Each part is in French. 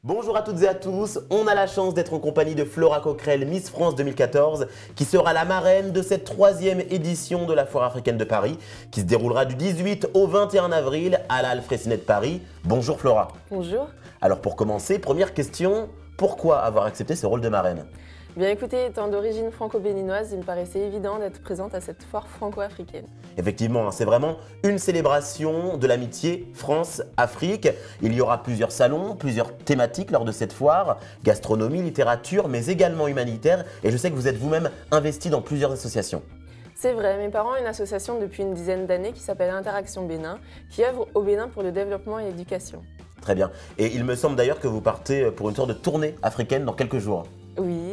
Bonjour à toutes et à tous, on a la chance d'être en compagnie de Flora Coquerel, Miss France 2014, qui sera la marraine de cette 3e édition de la Foire africaine de Paris, qui se déroulera du 18 au 21 avril à la Halle Freycinet de Paris. Bonjour Flora. Bonjour. Alors pour commencer, première question, pourquoi avoir accepté ce rôle de marraine ? Bien écoutez, étant d'origine franco-béninoise, il me paraissait évident d'être présente à cette foire franco-africaine. Effectivement, c'est vraiment une célébration de l'amitié France-Afrique. Il y aura plusieurs salons, plusieurs thématiques lors de cette foire, gastronomie, littérature, mais également humanitaire. Et je sais que vous êtes vous-même investi dans plusieurs associations. C'est vrai, mes parents ont une association depuis une dizaine d'années qui s'appelle Interaction Bénin, qui œuvre au Bénin pour le développement et l'éducation. Très bien. Et il me semble d'ailleurs que vous partez pour une sorte de tournée africaine dans quelques jours. Oui,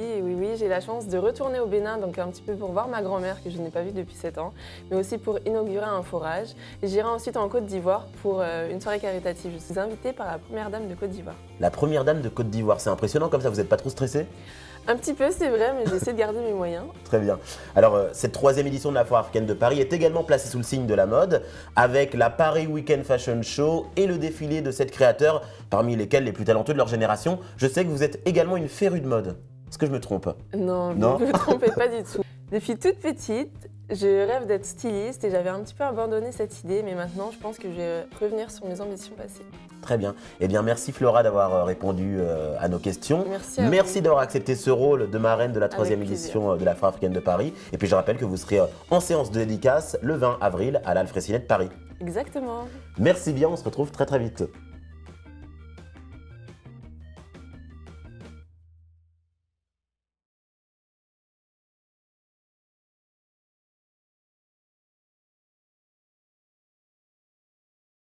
j'ai la chance de retourner au Bénin, donc un petit peu pour voir ma grand-mère que je n'ai pas vue depuis 7 ans, mais aussi pour inaugurer un forage. Et j'irai ensuite en Côte d'Ivoire pour une soirée caritative. Je suis invitée par la première dame de Côte d'Ivoire. La première dame de Côte d'Ivoire, c'est impressionnant comme ça, vous n'êtes pas trop stressé ? Un petit peu, c'est vrai, mais j'essaie de garder mes moyens. Très bien. Alors, cette 3e édition de la Foire africaine de Paris est également placée sous le signe de la mode, avec la Paris Weekend Fashion Show et le défilé de 7 créateurs, parmi lesquels les plus talentueux de leur génération. Je sais que vous êtes également une férue de mode. Est-ce que je me trompe ? Non, vous ne me trompez pas du tout. Depuis toute petite, je rêve d'être styliste et j'avais un petit peu abandonné cette idée, mais maintenant je pense que je vais revenir sur mes ambitions passées. Très bien. Eh bien, merci Flora d'avoir répondu à nos questions. Merci d'avoir accepté ce rôle de marraine de la 3e édition de la Foire africaine de Paris. Et puis je rappelle que vous serez en séance de dédicace le 20 avril à la Halle Freycinet de Paris. Exactement. Merci bien, on se retrouve très très vite.